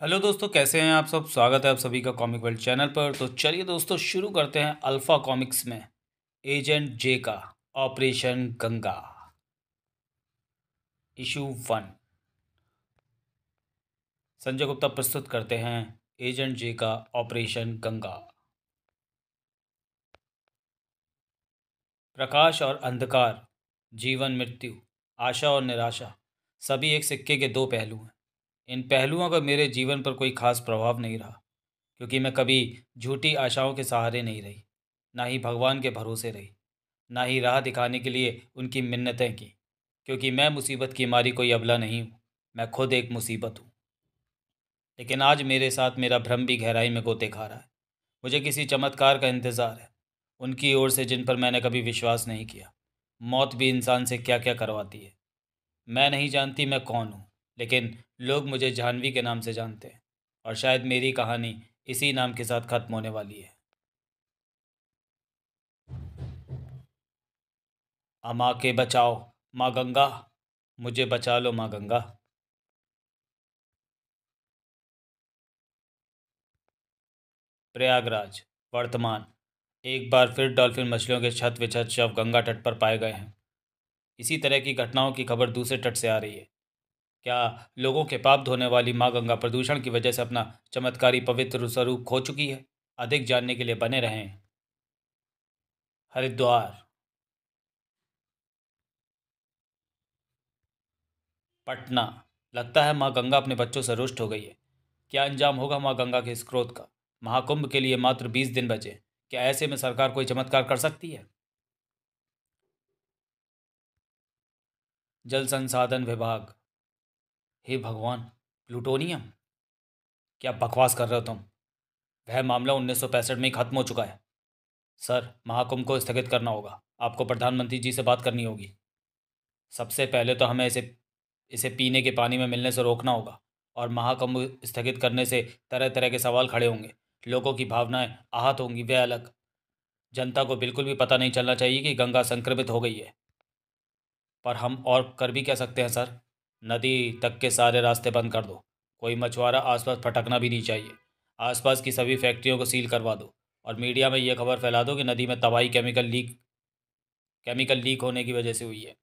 Hello दोस्तों, कैसे हैं आप सब। स्वागत है आप सभी का कॉमिक वर्ल्ड चैनल पर। तो चलिए दोस्तों, शुरू करते हैं अल्फा कॉमिक्स में एजेंट जे का ऑपरेशन गंगा इशू 1। संजय गुप्ता प्रस्तुत करते हैं एजेंट जे का ऑपरेशन गंगा। प्रकाश और अंधकार, जीवन मृत्यु, आशा और निराशा, सभी एक सिक्के के दो पहलू हैं। इन पहलुओं का मेरे जीवन पर कोई खास प्रभाव नहीं रहा, क्योंकि मैं कभी झूठी आशाओं के सहारे नहीं रही, ना ही भगवान के भरोसे रही, ना ही राह दिखाने के लिए उनकी मिन्नतें की। क्योंकि मैं मुसीबत की मारी कोई अबला नहीं हूँ, मैं खुद एक मुसीबत हूँ। लेकिन आज मेरे साथ मेरा भ्रम भी गहराई में गोते खा रहा है। मुझे किसी चमत्कार का इंतज़ार है, उनकी ओर से जिन पर मैंने कभी विश्वास नहीं किया। मौत भी इंसान से क्या क्या करवाती है। मैं नहीं जानती मैं कौन हूँ, लेकिन लोग मुझे जाह्नवी के नाम से जानते हैं, और शायद मेरी कहानी इसी नाम के साथ खत्म होने वाली है। माँ के बचाओ, माँ गंगा, मुझे बचा लो माँ गंगा। प्रयागराज, वर्तमान। एक बार फिर डॉल्फिन मछलियों के छत विछत शव गंगा तट पर पाए गए हैं। इसी तरह की घटनाओं की खबर दूसरे तट से आ रही है। क्या लोगों के पाप धोने वाली माँ गंगा प्रदूषण की वजह से अपना चमत्कारी पवित्र स्वरूप खो चुकी है? अधिक जानने के लिए बने रहें। हरिद्वार, पटना। लगता है माँ गंगा अपने बच्चों से रुष्ट हो गई है। क्या अंजाम होगा माँ गंगा के इस क्रोध का? महाकुंभ के लिए मात्र 20 दिन बचे। क्या ऐसे में सरकार कोई चमत्कार कर सकती है? जल संसाधन विभाग। हे भगवान, प्लूटोनियम! क्या बकवास कर रहे हो तुम? वह मामला 1965 में ही खत्म हो चुका है। सर, महाकुंभ को स्थगित करना होगा। आपको प्रधानमंत्री जी से बात करनी होगी। सबसे पहले तो हमें इसे इसे पीने के पानी में मिलने से रोकना होगा, और महाकुंभ स्थगित करने से तरह तरह के सवाल खड़े होंगे। लोगों की भावनाएं आहत होंगी, वे अलग। जनता को बिल्कुल भी पता नहीं चलना चाहिए कि गंगा संक्रमित हो गई है। पर हम और कर भी क्या सकते हैं सर? नदी तक के सारे रास्ते बंद कर दो। कोई मछुआरा आसपास फटकना भी नहीं चाहिए। आसपास की सभी फैक्ट्रियों को सील करवा दो, और मीडिया में यह खबर फैला दो कि नदी में तबाही केमिकल लीक होने की वजह से हुई है।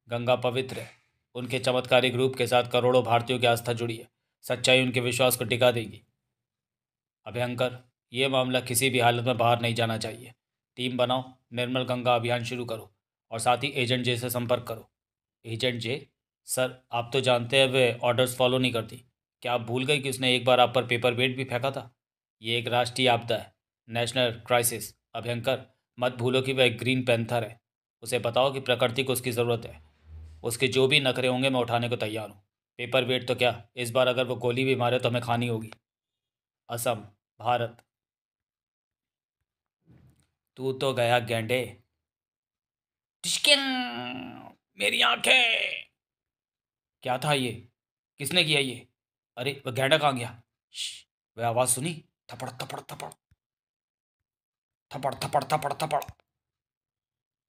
गंगा पवित्र है। उनके चमत्कारिक रूप के साथ करोड़ों भारतीयों की आस्था जुड़ी है। सच्चाई उनके विश्वास को टिका देगी। अभयंकर, ये मामला किसी भी हालत में बाहर नहीं जाना चाहिए। टीम बनाओ, निर्मल गंगा अभियान शुरू करो, और साथ ही एजेंट जे से संपर्क करो। एजेंट जे? सर, आप तो जानते हैं वे ऑर्डर्स फॉलो नहीं करती। क्या आप भूल गए कि उसने एक बार आप पर पेपर वेट भी फेंका था? ये एक राष्ट्रीय आपदा है, नेशनल क्राइसिस। अभयंकर, मत भूलो कि वह एक ग्रीन पैंथर है। उसे बताओ कि प्रकृति को उसकी ज़रूरत है। उसके जो भी नखरे होंगे मैं उठाने को तैयार हूँ। पेपर वेट तो क्या, इस बार अगर वो गोली भी मारे तो हमें खानी होगी। असम, भारत। तू तो गया गैंडे। टिश्किन! मेरी आंखें! क्या था ये? किसने किया ये? अरे वह गैंडा कहाँ गया? श्श, वह आवाज़ सुनी? थपड़ थपड़ थपड़, थपड़ थपड़ थपड़ थपड़।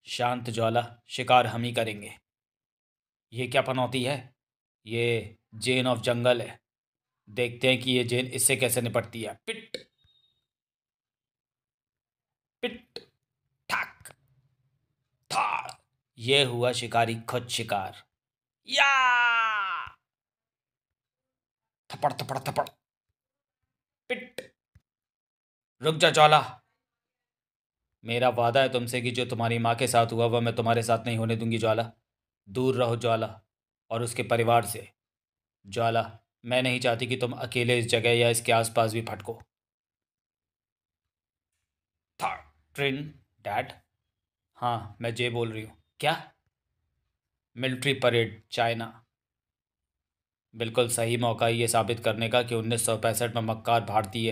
शांत ज्वाला, शिकार हम ही करेंगे। ये क्या पनौती है? ये जेन ऑफ जंगल है। देखते हैं कि ये जेन इससे कैसे निपटती है। पिट पिट, ठाक, थाड़। ये हुआ शिकारी खुद शिकार। या! थपड़ थपड़ थपड़, पिट। रुक जा ज्वाला। मेरा वादा है तुमसे कि जो तुम्हारी माँ के साथ हुआ वह मैं तुम्हारे साथ नहीं होने दूंगी ज्वाला। दूर रहो ज्वाला, और उसके परिवार से। ज्वाला, मैं नहीं चाहती कि तुम अकेले इस जगह या इसके आसपास भी भटको। था ट्रिन डैड। हाँ, मैं जे बोल रही हूँ। क्या? Military parade, China. बिल्कुल सही मौका है ये साबित करने का कि 1965 में मक्कार भारतीय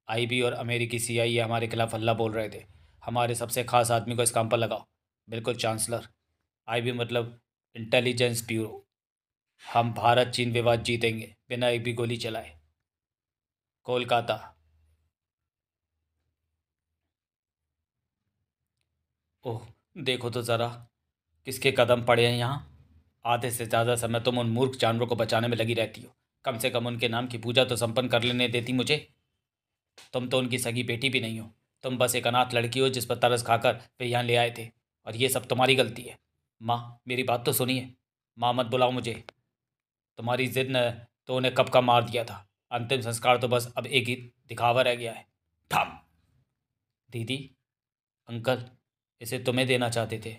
आईबी और अमेरिकी सीआईए हमारे खिलाफ हल्ला बोल रहे थे। हमारे सबसे खास आदमी को इस काम पर लगाओ। बिल्कुल चांसलर। आईबी मतलब इंटेलिजेंस ब्यूरो। हम भारत चीन विवाद जीतेंगे बिना एक भी गोली चलाए। कोलकाता। ओह, देखो तो ज़रा, किसके कदम पड़े हैं यहाँ। आधे से ज़्यादा समय तुम उन मूर्ख जानवरों को बचाने में लगी रहती हो। कम से कम उनके नाम की पूजा तो संपन्न कर लेने देती मुझे। तुम तो उनकी सगी बेटी भी नहीं हो, तुम बस एक अनाथ लड़की हो जिस पर तरस खाकर वे यहाँ ले आए थे, और ये सब तुम्हारी गलती है। माँ, मेरी बात तो सुनिए। माँ, मत बुलाओ मुझे। तुम्हारी जिद ने तो उन्हें कब का मार दिया था। अंतिम संस्कार तो बस अब एक ही दिखावा रह गया है। थम। दीदी, अंकल इसे तुम्हें देना चाहते थे।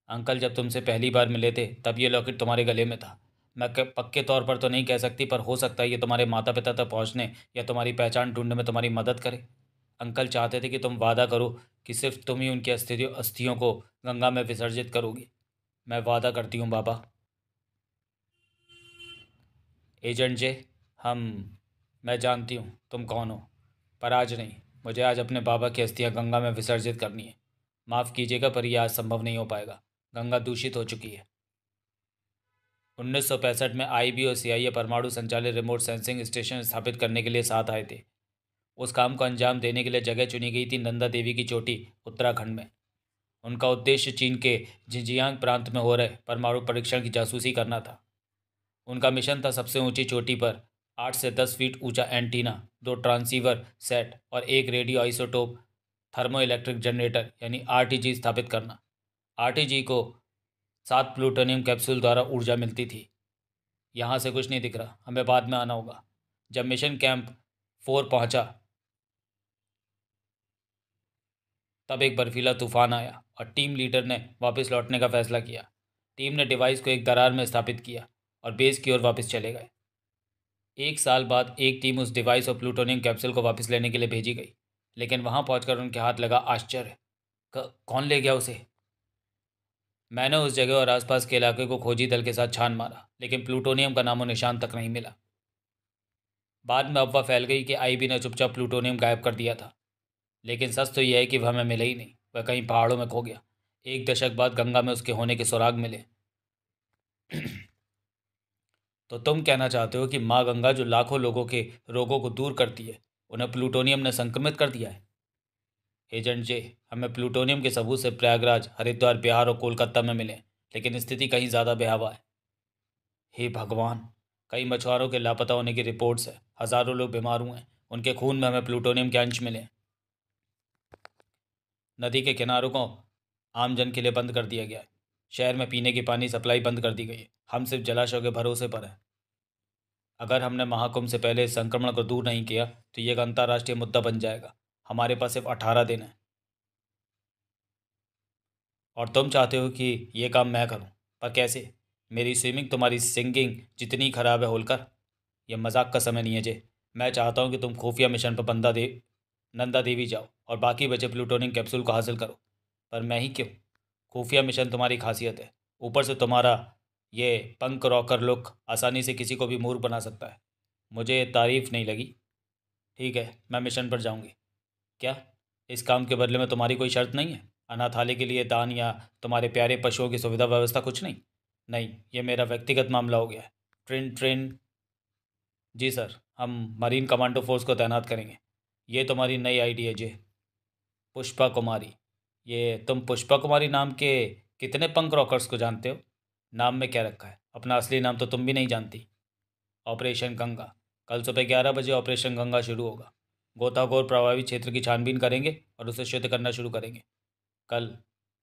अंकल, जब तुमसे पहली बार मिले थे तब ये लॉकेट तुम्हारे गले में था। मैं पक्के तौर पर तो नहीं कह सकती, पर हो सकता है ये तुम्हारे माता पिता तक पहुंचने या तुम्हारी पहचान ढूंढने में तुम्हारी मदद करे। अंकल चाहते थे कि तुम वादा करो कि सिर्फ तुम ही उनकी अस्थियों को गंगा में विसर्जित करोगी। मैं वादा करती हूँ बाबा। एजेंट जे, हम मैं जानती हूँ तुम कौन हो, पर आज नहीं। मुझे आज अपने बाबा की अस्थियाँ गंगा में विसर्जित करनी है। माफ़ कीजिएगा, पर यह आज संभव नहीं हो पाएगा। गंगा दूषित हो चुकी है। 1965 में आईबी और सीआईए परमाणु संचालित रिमोट सेंसिंग स्टेशन स्थापित करने के लिए साथ आए थे। उस काम को अंजाम देने के लिए जगह चुनी गई थी नंदा देवी की चोटी, उत्तराखंड में। उनका उद्देश्य चीन के जिंजियांग प्रांत में हो रहे परमाणु परीक्षण की जासूसी करना था। उनका मिशन था सबसे ऊंची चोटी पर 8 से 10 फीट ऊंचा एंटीना, 2 ट्रांसीवर सेट और एक radio isotope thermo electric generator यानी आरटीजी स्थापित करना। आरटीजी को 7 प्लूटोनियम कैप्सूल द्वारा ऊर्जा मिलती थी। यहाँ से कुछ नहीं दिख रहा, हमें बाद में आना होगा। जब मिशन कैंप 4 पहुंचा तब एक बर्फीला तूफान आया और टीम लीडर ने वापस लौटने का फैसला किया। टीम ने डिवाइस को एक दरार में स्थापित किया और बेस की ओर वापस चले गए। 1 साल बाद एक टीम उस डिवाइस और प्लूटोनियम कैप्सूल को वापस लेने के लिए भेजी गई, लेकिन वहां पहुंचकर उनके हाथ लगा आश्चर्य। कौन ले गया उसे? मैंने उस जगह और आसपास के इलाके को खोजी दल के साथ छान मारा, लेकिन प्लूटोनियम का नामो निशान तक नहीं मिला। बाद में अफवाह फैल गई कि आईबी ने चुपचाप प्लूटोनियम गायब कर दिया था, लेकिन सच तो यह है कि वह हमें मिला ही नहीं। वह कहीं पहाड़ों में खो गया। 1 दशक बाद गंगा में उसके होने के सुराग मिले। तो तुम कहना चाहते हो कि माँ गंगा, जो लाखों लोगों के रोगों को दूर करती है, उन्हें प्लूटोनियम ने संक्रमित कर दिया है? एजेंट जे, हमें प्लूटोनियम के सबूत से प्रयागराज, हरिद्वार, बिहार और कोलकाता में मिले, लेकिन स्थिति कहीं ज़्यादा भयावह है। हे भगवान, कई मछुआरों के लापता होने की रिपोर्ट्स है। हज़ारों लोग बीमार हुए हैं। उनके खून में हमें प्लूटोनियम के अंश मिले। नदी के किनारों को आम जन के लिए बंद कर दिया गया है। शहर में पीने की पानी सप्लाई बंद कर दी गई है। हम सिर्फ जलाशयों के भरोसे पर हैं। अगर हमने महाकुंभ से पहले इस संक्रमण को दूर नहीं किया तो ये एक अंतर्राष्ट्रीय मुद्दा बन जाएगा। हमारे पास सिर्फ 18 दिन है। और तुम चाहते हो कि ये काम मैं करूं, पर कैसे? मेरी स्विमिंग तुम्हारी सिंगिंग जितनी खराब है होलकर। यह मजाक का समय नहीं है जे। मैं चाहता हूं कि तुम खुफिया मिशन पर नंदा देवी जाओ और बाकी बचे प्लूटोनियम कैप्सूल को हासिल करो। पर मैं ही क्यों? खुफिया मिशन तुम्हारी खासियत है। ऊपर से तुम्हारा ये पंक रॉकर लुक आसानी से किसी को भी मूर्ख बना सकता है। मुझे तारीफ नहीं लगी। ठीक है, मैं मिशन पर जाऊंगी। क्या इस काम के बदले में तुम्हारी कोई शर्त नहीं है? अनाथालय के लिए दान या तुम्हारे प्यारे पशुओं की सुविधा व्यवस्था कुछ नहीं? नहीं, ये मेरा व्यक्तिगत मामला हो गया है। ट्रेन ट्रेन जी सर, हम मरीन कमांडो फोर्स को तैनात करेंगे। ये तुम्हारी नई आईडी है जी, पुष्पा कुमारी। ये तुम पुष्पा कुमारी नाम के कितने पंक रॉकर्स को जानते हो? नाम में क्या रखा है? अपना असली नाम तो तुम भी नहीं जानती। ऑपरेशन गंगा। कल सुबह 11 बजे ऑपरेशन गंगा शुरू होगा। गोताखोर प्रभावित क्षेत्र की छानबीन करेंगे और उसे शुद्ध करना शुरू करेंगे। कल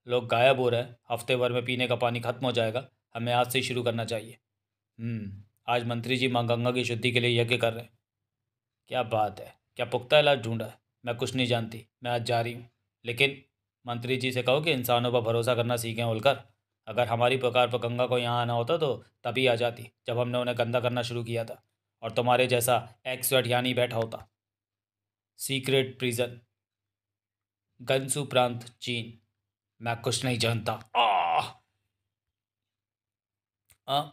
लोग गायब हो रहे हैं। हफ्ते भर में पीने का पानी खत्म हो जाएगा। हमें आज से ही शुरू करना चाहिए। आज मंत्री जी माँ गंगा की शुद्धि के लिए यज्ञ कर रहे हैं। क्या बात है, क्या पुख्ता इलाज ढूंढा है? मैं कुछ नहीं जानती, मैं आज जा रही हूँ। लेकिन मंत्री जी से कहो कि इंसानों पर भरोसा करना सीखें होलकर। अगर हमारी पुकार पर गंगा को यहाँ आना होता तो तभी आ जाती, जब हमने उन्हें गंदा करना शुरू किया था और तुम्हारे जैसा एक्सवर्ट यहाँ नहीं बैठा होता। सीक्रेट प्रिजन, गंसू प्रांत, चीन। मैं कुछ नहीं जानता।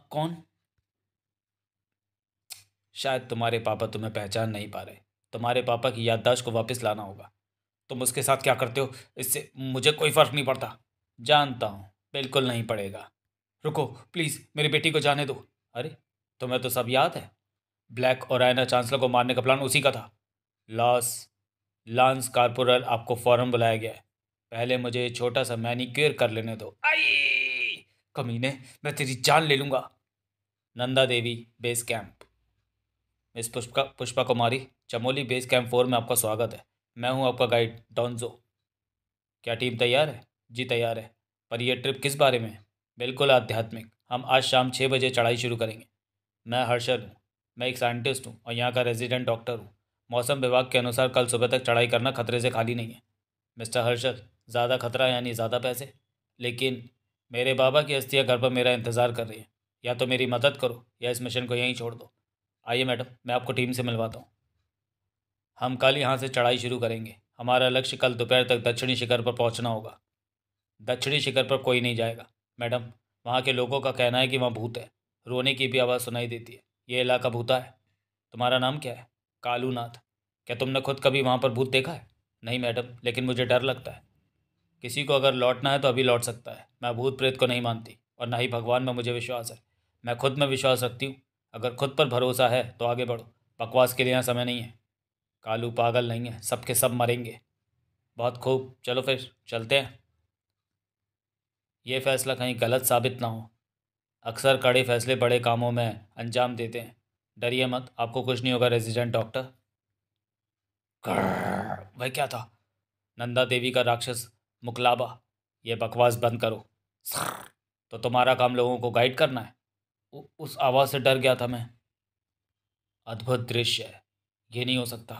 कौन? शायद तुम्हारे पापा तुम्हें पहचान नहीं पा रहे। तुम्हारे पापा की याददाश्त को वापस लाना होगा। तुम उसके साथ क्या करते हो इससे मुझे कोई फर्क नहीं पड़ता। जानता हूँ, बिल्कुल नहीं पड़ेगा। रुको प्लीज़, मेरी बेटी को जाने दो। अरे, तुम्हें तो सब याद है। ब्लैक और आयना चांसलर को मारने का प्लान उसी का था। लॉस लांस कारपोरल, आपको फौरन बुलाया गया है। पहले मुझे छोटा सा मैनिक्योर कर लेने दो। आई कमीने, मैं तेरी जान ले लूंगा। Nanda Devi base camp. Miss Pushpa Pushpa Kumari, Chamoli base camp 4 में आपका स्वागत है। मैं हूं आपका गाइड डॉन्जो। क्या टीम तैयार है? जी तैयार है। पर यह ट्रिप किस बारे में है? बिल्कुल आध्यात्मिक। हम आज शाम 6 बजे चढ़ाई शुरू करेंगे। मैं हर्षल हूँ। मैं एक साइंटिस्ट हूँ और यहाँ का रेजिडेंट डॉक्टर हूँ। मौसम विभाग के अनुसार कल सुबह तक चढ़ाई करना खतरे से खाली नहीं है। मिस्टर हर्षल, ज़्यादा खतरा यानी ज़्यादा पैसे? लेकिन मेरे बाबा की अस्थियाँ घर पर मेरा इंतज़ार कर रही हैं। या तो मेरी मदद करो या इस मिशन को यहीं छोड़ दो। आइए मैडम, मैं आपको टीम से मिलवाता हूँ। हम कल यहाँ से चढ़ाई शुरू करेंगे। हमारा लक्ष्य कल दोपहर तक दक्षिणी शिखर पर पहुँचना होगा। दक्षिणी शिखर पर कोई नहीं जाएगा मैडम। वहाँ के लोगों का कहना है कि वहाँ भूत है। रोने की भी आवाज़ सुनाई देती है। ये इलाका भूता है। तुम्हारा नाम क्या है? कालूनाथ। क्या तुमने खुद कभी वहाँ पर भूत देखा है? नहीं मैडम, लेकिन मुझे डर लगता है। किसी को अगर लौटना है तो अभी लौट सकता है। मैं भूत प्रेत को नहीं मानती और ना ही भगवान में मुझे विश्वास है। मैं खुद में विश्वास रखती हूँ। अगर खुद पर भरोसा है तो आगे बढ़ो। बकवास के लिए यहाँ समय नहीं है। कालू पागल नहीं है, सबके सब मरेंगे। बहुत खूब, चलो फिर चलते हैं। ये फैसला कहीं गलत साबित ना हो। अक्सर कड़े फैसले बड़े कामों में अंजाम देते हैं। डरिए मत, आपको कुछ नहीं होगा रेजिडेंट डॉक्टर। वह क्या था? नंदा देवी का राक्षस मुकलाबा। ये बकवास बंद करो। तो तुम्हारा काम लोगों को गाइड करना है? उस आवाज़ से डर गया था मैं। अद्भुत दृश्य है। ये नहीं हो सकता।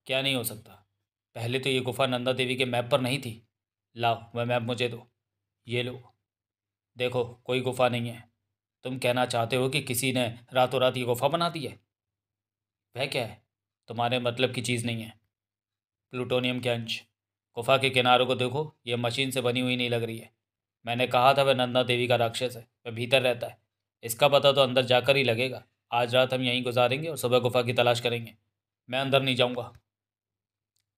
क्या नहीं हो सकता? पहले तो ये गुफा नंदा देवी के मैप पर नहीं थी। लाओ वह मैप मुझे दो। ये लो। देखो, कोई गुफा नहीं है। तुम कहना चाहते हो कि किसी ने रातों रात ये गुफा बना दी है? वह क्या है? तुम्हारे मतलब की चीज़ नहीं है। प्लूटोनियम के अंश। गुफा के किनारों को देखो, ये मशीन से बनी हुई नहीं लग रही है। मैंने कहा था वह नंदा देवी का राक्षस है। वह भीतर रहता है। इसका पता तो अंदर जाकर ही लगेगा। आज रात हम यहीं गुजारेंगे और सुबह गुफा की तलाश करेंगे। मैं अंदर नहीं जाऊंगा।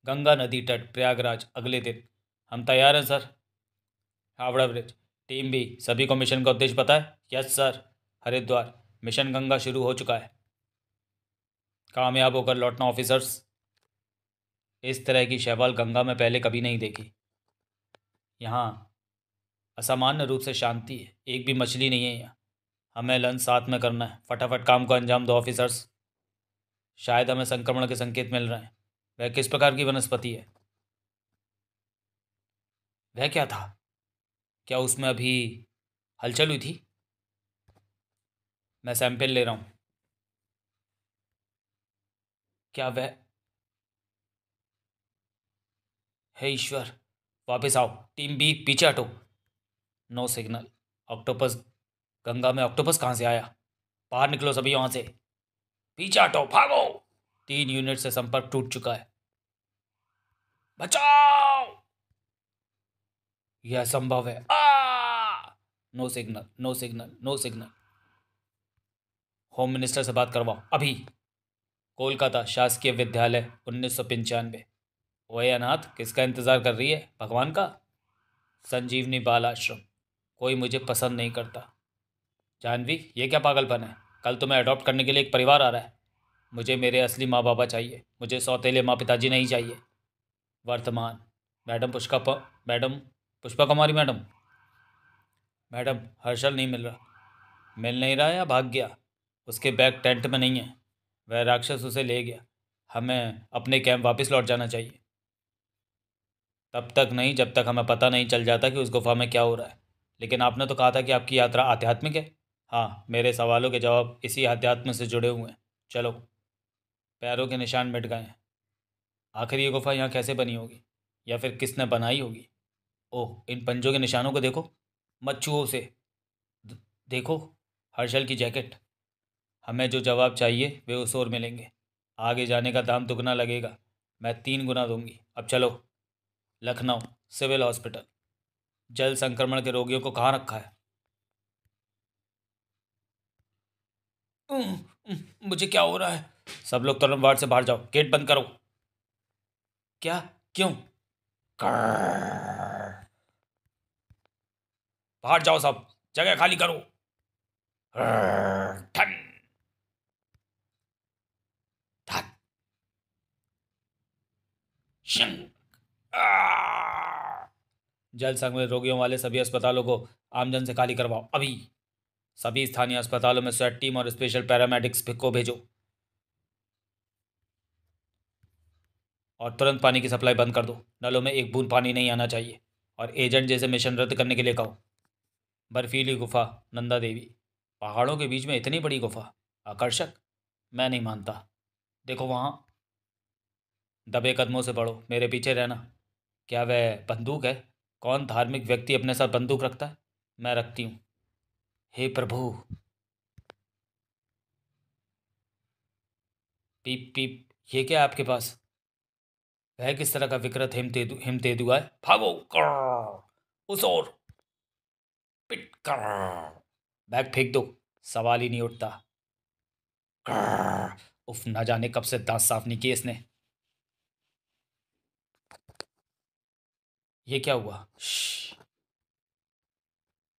गंगा नदी तट, प्रयागराज, अगले दिन। हम तैयार हैं sir. Howrah bridge. Team B, सभी को मिशन का उद्देश्य पता है? Yes sir. Haridwar. Mission Ganga शुरू हो चुका है। कामयाब होकर लौटना ऑफिसर्स। इस तरह की शैवाल गंगा में पहले कभी नहीं देखी। यहाँ असामान्य रूप से शांति है। एक भी मछली नहीं है यहाँ। हमें लंच साथ में करना है। फटाफट काम को अंजाम दो ऑफिसर्स। शायद हमें संक्रमण के संकेत मिल रहे हैं। वह किस प्रकार की वनस्पति है? वह क्या था? क्या उसमें अभी हलचल हुई थी? मैं सैंपल ले रहा हूँ। क्या वह? हे ईश्वर, वापस आओ। टीम बी पीछे हटो। No signal. ऑक्टोपस। गंगा में ऑक्टोपस कहाँ से आया? बाहर निकलो सभी वहाँ से। पीछे हटो, भागो। 3 यूनिट से संपर्क टूट चुका है। बचाओ। यह संभव है। No signal, no signal, no signal. Home minister से बात करवाओ अभी। कोलकाता शासकीय विद्यालय, 1995। ओए अनाथ, किसका इंतजार कर रही है? भगवान का? संजीवनी बाल आश्रम। कोई मुझे पसंद नहीं करता। जानवी, ये क्या पागलपन है? कल तुम्हें अडॉप्ट करने के लिए एक परिवार आ रहा है। मुझे मेरे असली माँ बाबा चाहिए। मुझे सौतेले माँ पिताजी नहीं चाहिए। वर्तमान। मैडम पुष्पा कुमारी मैडम। मैडम, हर्षल नहीं मिल रहा। मिल नहीं रहा या भाग गया? उसके बैग टेंट में नहीं है। वह राक्षस उसे ले गया। हमें अपने कैंप वापस लौट जाना चाहिए। तब तक नहीं जब तक हमें पता नहीं चल जाता कि उस गुफा में क्या हो रहा है। लेकिन आपने तो कहा था कि आपकी यात्रा आध्यात्मिक है। हाँ, मेरे सवालों के जवाब इसी आध्यात्म से जुड़े हुए हैं। चलो। पैरों के निशान मिट गए हैं। आखिर ये गुफा यहाँ कैसे बनी होगी? या फिर किसने बनाई होगी? ओह, इन पंजों के निशानों को देखो। मत छुओ उसे। देखो, हर्षल की जैकेट। हमें जो जवाब चाहिए वे उस ओर मिलेंगे। आगे जाने का दाम दुगना लगेगा। मैं 3 गुना दूंगी। अब चलो। Lucknow civil hospital. जल संक्रमण के रोगियों को कहाँ रखा है? मुझे क्या हो रहा है? सब लोग तुरंत वार्ड से बाहर जाओ। गेट बंद करो। क्या? क्यों? बाहर जाओ सब। जगह खाली करो। ठन ठन शन। जल संक्रमित रोगियों वाले सभी अस्पतालों को आमजन से खाली करवाओ अभी। सभी स्थानीय अस्पतालों में स्वैट टीम और स्पेशल पैरामेडिक्स को भेजो और तुरंत पानी की सप्लाई बंद कर दो। नलों में एक बूंद पानी नहीं आना चाहिए और एजेंट जैसे मिशन रद्द करने के लिए कहो। बर्फीली गुफा, नंदा देवी। पहाड़ों के बीच में इतनी बड़ी गुफा, आकर्षक। मैं नहीं मानता। देखो वहाँ। दबे कदमों से बढ़ो, मेरे पीछे रहना। क्या वह बंदूक है? कौन धार्मिक व्यक्ति अपने साथ बंदूक रखता है? मैं रखती हूँ। हे प्रभु। पीप पीप। ये क्या है आपके पास? वह किस तरह का विकृत हिमतेदुआ है? भागो। उस ओर। पिट। बैग फेंक दो। सवाल ही नहीं उठता। उफ, ना जाने कब से दांत साफ नहीं किए इसने। ये क्या हुआ?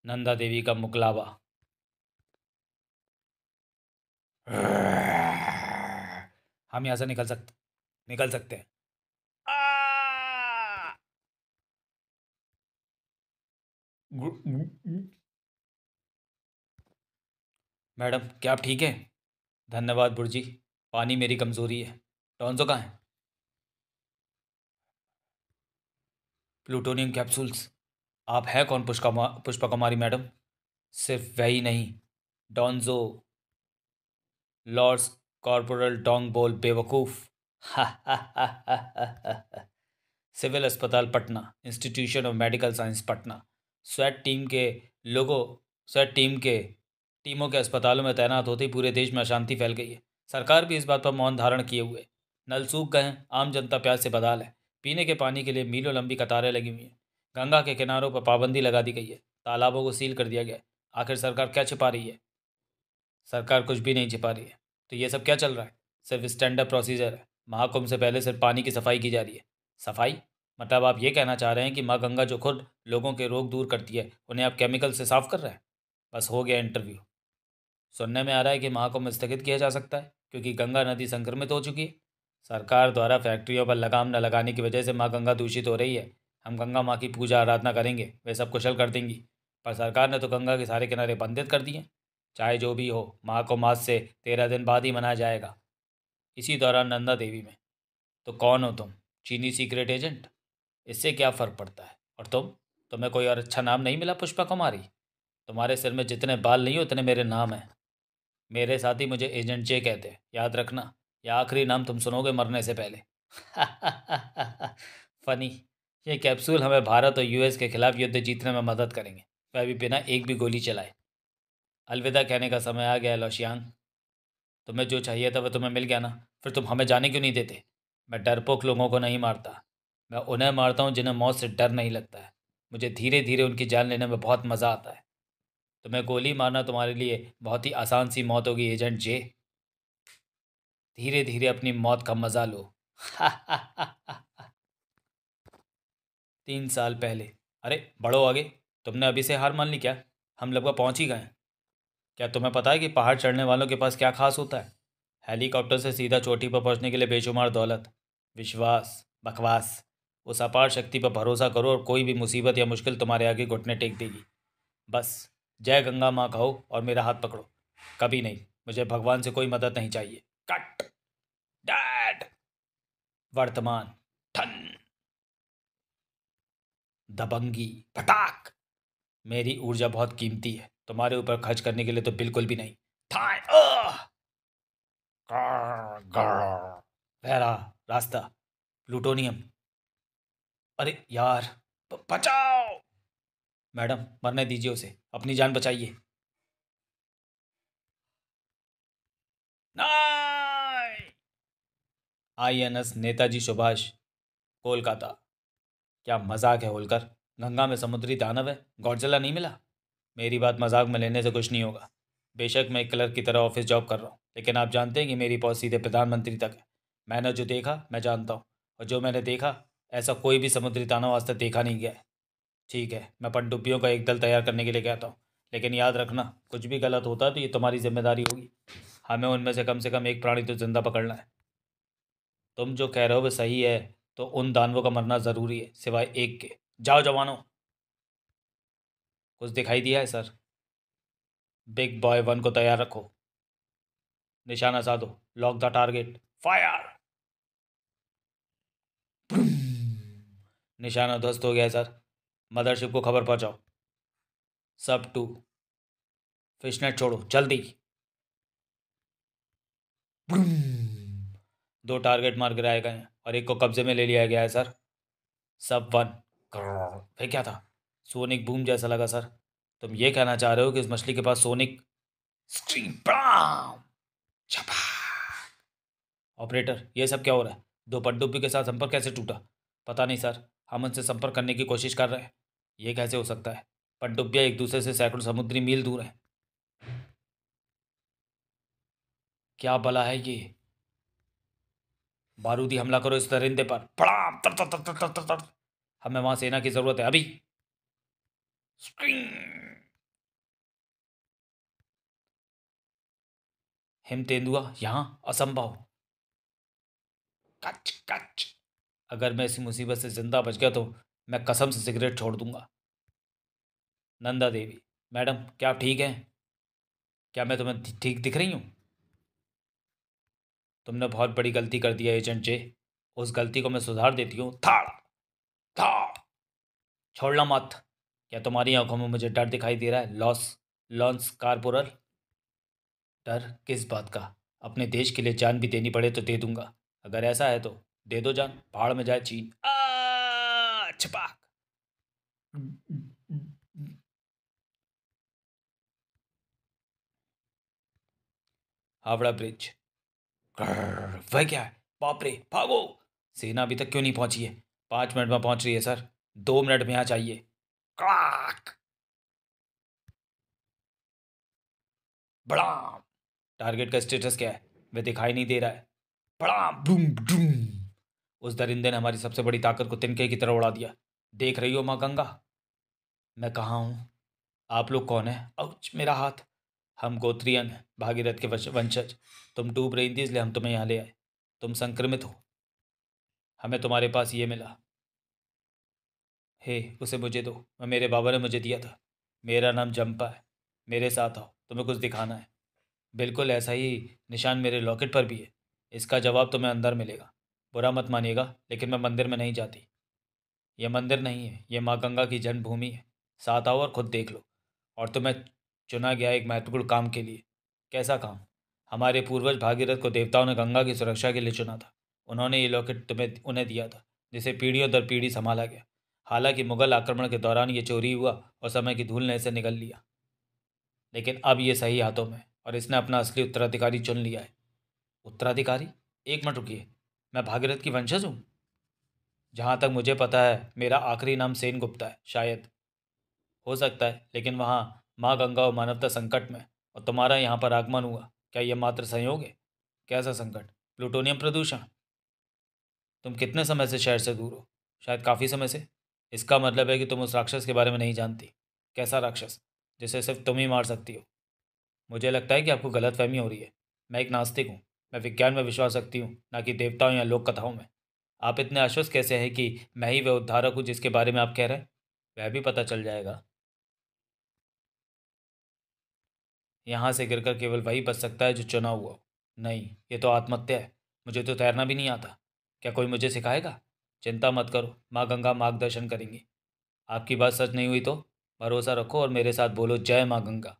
नंदा देवी का मुकलावा। हम यहाँ से निकल सकते हैं। मैडम, क्या आप ठीक हैं? धन्यवाद बुर्जी। पानी मेरी कमज़ोरी है। टॉन्जो कहाँ है? Plutonium capsules. आप हैं कौन? पुष्पा कुमारी मैडम? सिर्फ वही नहीं, डॉन्जो। लॉर्ड्स कॉर्पोरल डोंग बोल बेवकूफ़। सिविल अस्पताल Patna, institution of medical science Patna. स्वैट टीम के लोगों स्वैट टीमों के अस्पतालों में तैनात होते ही पूरे देश में अशांति फैल गई है। सरकार भी इस बात पर मौन धारण किए हुए है। नल सूख गए हैं, आम जनता प्यास से बदहाल है। पीने के पानी के लिए मीलों लंबी कतारें लगी हुई हैं। गंगा के किनारों पर पाबंदी लगा दी गई है। तालाबों को सील कर दिया गया है। आखिर सरकार क्या छिपा रही है? सरकार कुछ भी नहीं छिपा रही है। तो ये सब क्या चल रहा है? सिर्फ स्टैंडर्ड प्रोसीजर है। महाकुंभ से पहले सिर्फ पानी की सफाई की जा रही है। सफाई? मतलब आप ये कहना चाह रहे हैं कि माँ गंगा जो खुद लोगों के रोग दूर करती है, उन्हें आप केमिकल से साफ कर रहे हैं? बस हो गया इंटरव्यू। सुनने में आ रहा है कि महाकुंभ स्थगित किया जा सकता है क्योंकि गंगा नदी संक्रमित हो चुकी है। सरकार द्वारा फैक्ट्रियों पर लगाम न लगाने की वजह से माँ गंगा दूषित हो रही है। हम गंगा माँ की पूजा आराधना करेंगे, वे सब कुशल कर देंगी। पर सरकार ने तो गंगा के सारे किनारे बंधित कर दिए। चाहे जो भी हो, माँ को मास से 13 दिन बाद ही मनाया जाएगा। इसी दौरान नंदा देवी में। तो कौन हो तुम? चीनी सीक्रेट एजेंट? इससे क्या फ़र्क पड़ता है? और तुम्हें कोई और अच्छा नाम नहीं मिला पुष्पा कुमारी? तुम्हारे सिर में जितने बाल नहीं उतने मेरे नाम हैं। मेरे साथी मुझे एजेंट जे कहते हैं, याद रखना। यह आखिरी नाम तुम सुनोगे मरने से पहले। फनी। ये कैप्सूल हमें भारत और यूएस के खिलाफ युद्ध जीतने में मदद करेंगे, वह भी बिना एक भी गोली चलाए। अलविदा कहने का समय आ गया है लोशियांग। तुम्हें जो चाहिए था वह तुम्हें मिल गया ना? फिर तुम हमें जाने क्यों नहीं देते? मैं डरपोक लोगों को नहीं मारता। मैं उन्हें मारता हूँ जिन्हें मौत से डर नहीं लगता है। मुझे धीरे धीरे उनकी जान लेने में बहुत मज़ा आता है। तुम्हें गोली मारना तुम्हारे लिए बहुत ही आसान सी मौत होगी एजेंट जे। धीरे धीरे अपनी मौत का मज़ा लो। 3 साल पहले। अरे बढ़ो आगे। तुमने अभी से हार मान ली क्या? हम लगभग पहुंच ही गए हैं। क्या तुम्हें पता है कि पहाड़ चढ़ने वालों के पास क्या खास होता है? हेलीकॉप्टर से सीधा चोटी पर पहुंचने के लिए बेशुमार दौलत, विश्वास, बकवास। उस अपार शक्ति पर भरोसा करो और कोई भी मुसीबत या मुश्किल तुम्हारे आगे घुटने टेक देगी। बस जय गंगा माँ कहो और मेरा हाथ पकड़ो। कभी नहीं। मुझे भगवान से कोई मदद नहीं चाहिए। कट। डैड। वर्तमान। ठन। दबंगी। पटाक। मेरी ऊर्जा बहुत कीमती है, तुम्हारे ऊपर खर्च करने के लिए तो बिल्कुल भी नहीं। थाय। वह रहा रास्ता। प्लूटोनियम। अरे यार। बचाओ। मैडम, मरने दीजिए उसे, अपनी जान बचाइए। नहीं। आईएनएस नेताजी सुभाष, कोलकाता। क्या मजाक है होलकर? गंगा में समुद्री दानव है, गॉडजिला नहीं मिला? मेरी बात मजाक में लेने से कुछ नहीं होगा। बेशक मैं एक क्लर्क की तरह ऑफिस जॉब कर रहा हूँ, लेकिन आप जानते हैं कि मेरी पहुंच सीधे प्रधानमंत्री तक है। मैंने जो देखा मैं जानता हूँ, और जो मैंने देखा ऐसा कोई भी समुद्री दानव आज तक देखा नहीं गया है। ठीक है, मैं पनडुब्बियों का एक दल तैयार करने के लिए कहता हूँ, लेकिन याद रखना कुछ भी गलत होता है तो ये तुम्हारी जिम्मेदारी होगी। हमें उनमें से कम एक प्राणी तो जिंदा पकड़ना है। तुम जो कह रहे हो वो सही है, तो उन दानवों का मरना ज़रूरी है, सिवाय एक के। जाओ जवानों। कुछ दिखाई दिया है सर? बिग बॉय 1 को तैयार रखो, निशाना साधो, लॉक द टारगेट, फायर। निशाना ध्वस्त हो गया है सर, मदरशिप को खबर पहुंचाओ। सब 2, फिशनेट छोड़ो जल्दी। 2 टारगेट मार गिराए गए हैं और एक को कब्जे में ले लिया गया है सर। सब 1। वे क्या था? सोनिक बूम जैसा लगा सर। तुम ये कहना चाह रहे हो कि इस मछली के पास सोनिक स्ट्रीम ब्राम छपा? ऑपरेटर, ये सब क्या हो रहा है? 2 पनडुब्बी के साथ संपर्क कैसे टूटा? पता नहीं सर, हम उनसे संपर्क करने की कोशिश कर रहे हैं। ये कैसे हो सकता है? पनडुब्बियां एक दूसरे से सैकड़ों समुद्री मील दूर हैं। क्या बला है ये? बारूदी हमला करो इस दरिंदे पर, पड़ाम तर तर तर तर तर तर तर। हमें वहां सेना की जरूरत है अभी। हिम तेंदुआ यहाँ? असंभव। कच कच। अगर मैं इसी मुसीबत से जिंदा बच गया तो मैं कसम से सिगरेट छोड़ दूंगा। नंदा देवी, मैडम क्या आप ठीक हैं? क्या मैं तुम्हें ठीक दिख रही हूँ? तुमने बहुत बड़ी गलती कर दी है एजेंट जे। उस गलती को मैं सुधार देती हूँ। थाड़ थाड़। छोड़ना मत। क्या तुम्हारी आंखों में मुझे डर दिखाई दे रहा है लॉन्स कारपोरल? डर किस बात का? अपने देश के लिए जान भी देनी पड़े तो दे दूंगा। अगर ऐसा है तो दे दो जान, पहाड़ में जाए चीन। छपाक। हावड़ा ब्रिज। वह क्या है? बाप रे, भागो! सेना अभी तक क्यों नहीं पहुंची है? 5 मिनट में पहुंच रही है सर। 2 मिनट में यहाँ चाहिए। क्लाक। बड़ा। टारगेट का स्टेटस क्या है? वह दिखाई नहीं दे रहा है। बड़ा बूम बूम। उस दरिंदे ने हमारी सबसे बड़ी ताकत को तिनके की तरह उड़ा दिया। देख रही हो माँ गंगा? मैं कहाँ हूँ? आप लोग कौन है? आउच, मेरा हाथ। हम गोत्रियन हैं, भागीरथ के वंशज। तुम डूब रही थी इसलिए हम तुम्हें यहाँ ले आए। तुम संक्रमित हो। हमें तुम्हारे पास ये मिला। हे, उसे मुझे दो। मेरे बाबा ने मुझे दिया था। मेरा नाम जंपा है। मेरे साथ आओ, तुम्हें कुछ दिखाना है। बिल्कुल ऐसा ही निशान मेरे लॉकेट पर भी है। इसका जवाब तुम्हें अंदर मिलेगा। बुरा मत मानिएगा, लेकिन मैं मंदिर में नहीं जाती। यह मंदिर नहीं है, यह माँ गंगा की जन्मभूमि है। साथ आओ और खुद देख लो। और तुम्हें चुना गया एक महत्वपूर्ण काम के लिए। कैसा काम? हमारे पूर्वज भागीरथ को देवताओं ने गंगा की सुरक्षा के लिए चुना था। उन्होंने ये लॉकेट तुम्हें उन्हें दिया था, जिसे पीढ़ियों दर पीढ़ी संभाला गया। हालांकि मुगल आक्रमण के दौरान ये चोरी हुआ और समय की धूल ने इसे निगल लिया, लेकिन अब ये सही हाथों में, और इसने अपना असली उत्तराधिकारी चुन लिया है। उत्तराधिकारी? एक मिनट रुकिए, मैं भागीरथ की वंशज हूँ? जहाँ तक मुझे पता है मेरा आखिरी नाम सेन गुप्ता है। शायद, हो सकता है, लेकिन वहाँ माँ गंगा और मानवता संकट में, और तुम्हारा यहाँ पर आगमन हुआ। क्या यह मात्र संयोग है? कैसा संकट? प्लूटोनियम प्रदूषण। तुम कितने समय से शहर से दूर हो? शायद काफ़ी समय से। इसका मतलब है कि तुम उस राक्षस के बारे में नहीं जानती। कैसा राक्षस जिसे सिर्फ तुम ही मार सकती हो? मुझे लगता है कि आपको गलतफहमी हो रही है। मैं एक नास्तिक हूँ। मैं विज्ञान में विश्वास रखती हूँ, ना कि देवताओं या लोक कथाओं में। आप इतने आश्वस्त कैसे हैं कि मैं ही वह उद्धारक हूँ जिसके बारे में आप कह रहे हैं? वह भी पता चल जाएगा। यहाँ से गिरकर केवल वही बच सकता है जो चुना हुआ हो। नहीं, ये तो आत्महत्या है। मुझे तो तैरना भी नहीं आता। क्या कोई मुझे सिखाएगा? चिंता मत करो, माँ गंगा मार्गदर्शन करेंगी। आपकी बात सच नहीं हुई तो भरोसा रखो और मेरे साथ बोलो, जय माँ गंगा।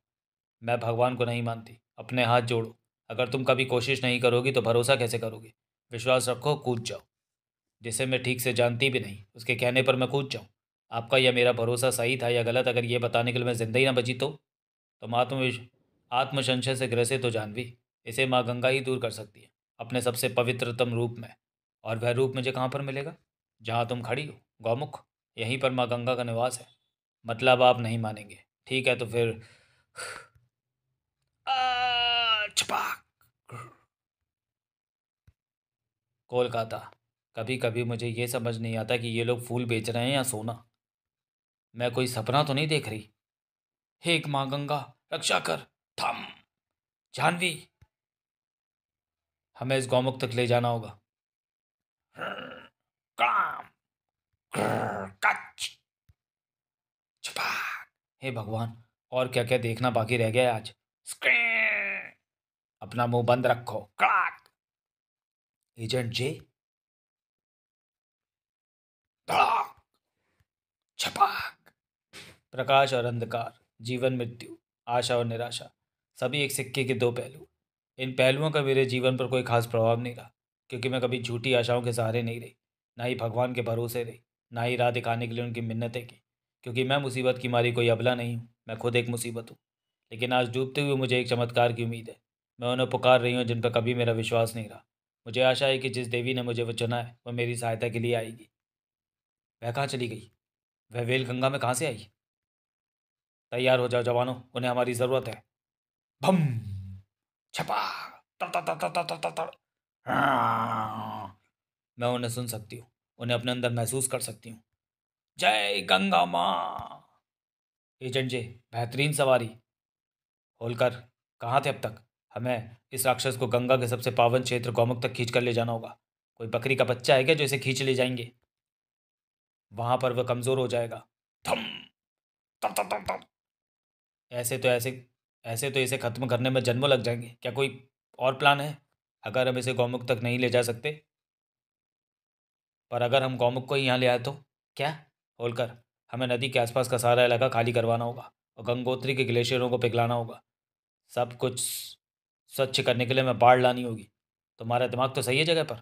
मैं भगवान को नहीं मानती। अपने हाथ जोड़ो। अगर तुम कभी कोशिश नहीं करोगी तो भरोसा कैसे करोगे? विश्वास रखो, कूद जाओ। जिसे मैं ठीक से जानती भी नहीं, उसके कहने पर मैं कूद जाऊँ? आपका या मेरा भरोसा सही था या गलत, अगर ये बताने के लिए मैं जिंदा ही ना बची तो? तुम आत्मसंशय से ग्रसित हो जानवी। इसे माँ गंगा ही दूर कर सकती है, अपने सबसे पवित्रतम रूप में। और वह रूप मुझे कहाँ पर मिलेगा? जहाँ तुम खड़ी हो, गौमुख। यहीं पर माँ गंगा का निवास है। मतलब आप नहीं मानेंगे? ठीक है तो फिर। छपाक। कोलकाता। कभी कभी मुझे ये समझ नहीं आता कि ये लोग फूल बेच रहे हैं या सोना। मैं कोई सपना तो नहीं देख रही? हे माँ गंगा, रक्षा कर। थम। जानवी, हमें इस गौमुख तक ले जाना होगा। काम। कच। छपाक। हे भगवान, और क्या क्या देखना बाकी रह गया है आज। स्क्रीं। अपना मुंह बंद रखो। क्राक। एजेंट जे। धड़ाक। छपाक। प्रकाश और अंधकार, जीवन मृत्यु, आशा और निराशा, सभी एक सिक्के के दो पहलू। इन पहलुओं का मेरे जीवन पर कोई खास प्रभाव नहीं रहा, क्योंकि मैं कभी झूठी आशाओं के सहारे नहीं रही, ना ही भगवान के भरोसे रही, ना ही राह दिखाने के लिए उनकी मिन्नतें की, क्योंकि मैं मुसीबत की मारी कोई अबला नहीं हूँ, मैं खुद एक मुसीबत हूँ। लेकिन आज डूबते हुए मुझे एक चमत्कार की उम्मीद है। मैं उन्हें पुकार रही हूँ जिन पर कभी मेरा विश्वास नहीं रहा। मुझे आशा है कि जिस देवी ने मुझे वो चुना है वह मेरी सहायता के लिए आएगी। वह कहाँ चली गई? वह वेल गंगा में कहाँ से आई? तैयार हो जाओ जवानों, उन्हें हमारी ज़रूरत है। भम। छपा। तर तर तर तर तर तर तर। हाँ। मैं उन्हें सुन सकती हूँ, उन्हें अपने अंदर महसूस कर सकती हूँ। जय गंगा माँ। एजेंट जे, बेहतरीन सवारी। होलकर, कहाँ थे अब तक? हमें इस राक्षस को गंगा के सबसे पावन क्षेत्र गौमुख तक खींच कर ले जाना होगा। कोई बकरी का बच्चा है क्या जो इसे खींच ले जाएंगे? वहां पर वह कमजोर हो जाएगा। थम। तर तर तर तर। ऐसे तो ऐसे ऐसे तो इसे खत्म करने में जन्मों लग जाएंगे। क्या कोई और प्लान है? अगर हम इसे गौमुख तक नहीं ले जा सकते, पर अगर हम गौमुख को ही यहाँ ले आए तो? क्या? होलकर, हमें नदी के आसपास का सारा इलाका खाली करवाना होगा और गंगोत्री के ग्लेशियरों को पिघलाना होगा। सब कुछ स्वच्छ करने के लिए मैं बाढ़ लानी होगी। तुम्हारा दिमाग तो सही है जगह पर।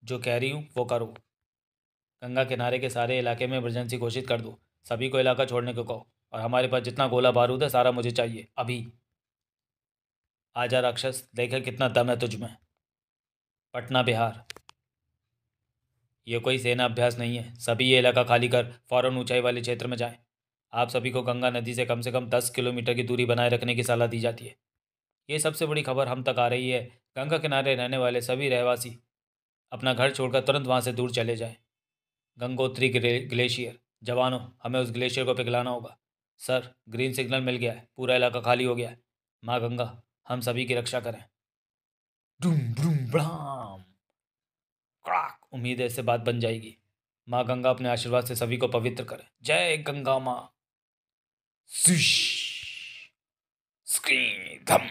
जो कह रही हूँ वो करो। गंगा किनारे के सारे इलाके में इमरजेंसी घोषित कर दो। सभी को इलाका छोड़ने को कहो, और हमारे पास जितना गोला बारूद है सारा मुझे चाहिए अभी। आजा राक्षस, देखे कितना दम है तुझ में। पटना बिहार। ये कोई सेना अभ्यास नहीं है। सभी ये इलाका खाली कर फौरन ऊंचाई वाले क्षेत्र में जाएं। आप सभी को गंगा नदी से कम 10 किलोमीटर की दूरी बनाए रखने की सलाह दी जाती है। ये सबसे बड़ी खबर हम तक आ रही है। गंगा किनारे रहने वाले सभी रहवासी अपना घर छोड़कर तुरंत वहाँ से दूर चले जाएं। गंगोत्री ग्लेशियर, जवानों, हमें उस ग्लेशियर को पिघलाना होगा। सर, ग्रीन सिग्नल मिल गया है, पूरा इलाका खाली हो गया है। माँ गंगा, हम सभी की रक्षा करें। डूम ब्रूम ब्राम। क्राक। उम्मीद है इससे बात बन जाएगी। माँ गंगा अपने आशीर्वाद से सभी को पवित्र करे। जय गंगा माँ। सिश। स्क्रीं धम।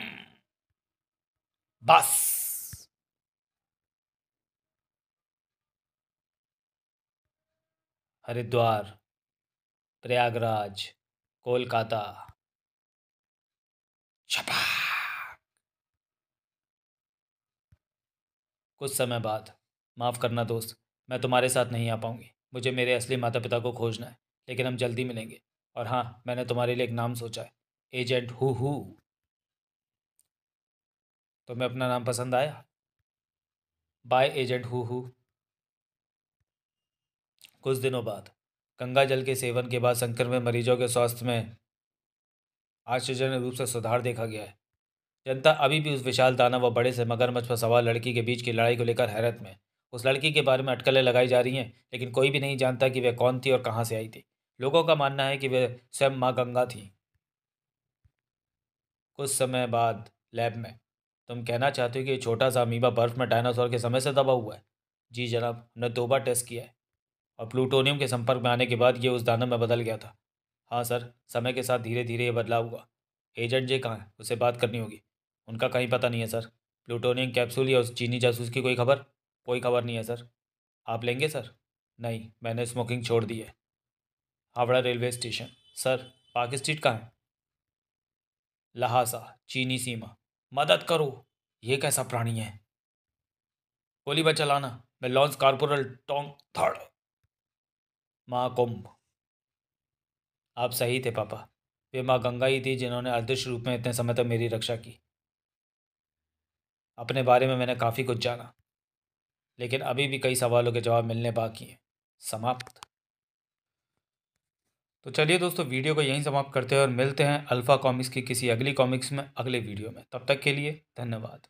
बस। हरिद्वार, प्रयागराज, कोलकाता। छपा। कुछ समय बाद। माफ़ करना दोस्त, मैं तुम्हारे साथ नहीं आ पाऊंगी। मुझे मेरे असली माता पिता को खोजना है, लेकिन हम जल्दी मिलेंगे। और हाँ, मैंने तुम्हारे लिए एक नाम सोचा है। Agent who. तुम्हें अपना नाम पसंद आया? By agent who. कुछ दिनों बाद। गंगा जल के सेवन के बाद संक्रमित मरीजों के स्वास्थ्य में आश्चर्यजनक रूप से सुधार देखा गया है। जनता अभी भी उस विशाल दानव व बड़े से मगरमच्छ पर सवार लड़की के बीच की लड़ाई को लेकर हैरत में है। उस लड़की के बारे में अटकलें लगाई जा रही हैं, लेकिन कोई भी नहीं जानता कि वह कौन थी और कहाँ से आई थी। लोगों का मानना है कि वह स्वयं माँ गंगा थी। कुछ समय बाद लैब में। तुम कहना चाहते हो कि ये छोटा सा अमीबा बर्फ में डायनासोर के समय से दबा हुआ है? जी जनाब, हमने 2 बार टेस्ट किया है, और प्लूटोनियम के संपर्क में आने के बाद ये उस दानव में बदल गया था। हाँ सर, समय के साथ धीरे धीरे ये बदलाव हुआ। एजेंट जे कहाँ है? उससे बात करनी होगी। उनका कहीं पता नहीं है सर। प्लूटोनियम कैप्सूल या उस चीनी जासूस की कोई खबर? कोई खबर नहीं है सर। आप लेंगे सर? नहीं, मैंने स्मोकिंग छोड़ दी है। Howrah railway station. Sir, park street कहाँ है? लहासा, चीनी सीमा। मदद करो, ये कैसा प्राणी है? गोली मत चलाना, मैं loans corporal Tong third. Mahakumbh. आप सही थे पापा। वे माँ गंगा ही थी जिन्होंने अदृश्य रूप में इतने समय तक मेरी रक्षा की। अपने बारे में मैंने काफ़ी कुछ जाना, लेकिन अभी भी कई सवालों के जवाब मिलने बाकी हैं। समाप्त। तो चलिए दोस्तों, वीडियो को यहीं समाप्त करते हैं और मिलते हैं अल्फ़ा कॉमिक्स की किसी अगली कॉमिक्स में अगले वीडियो में। तब तक के लिए धन्यवाद।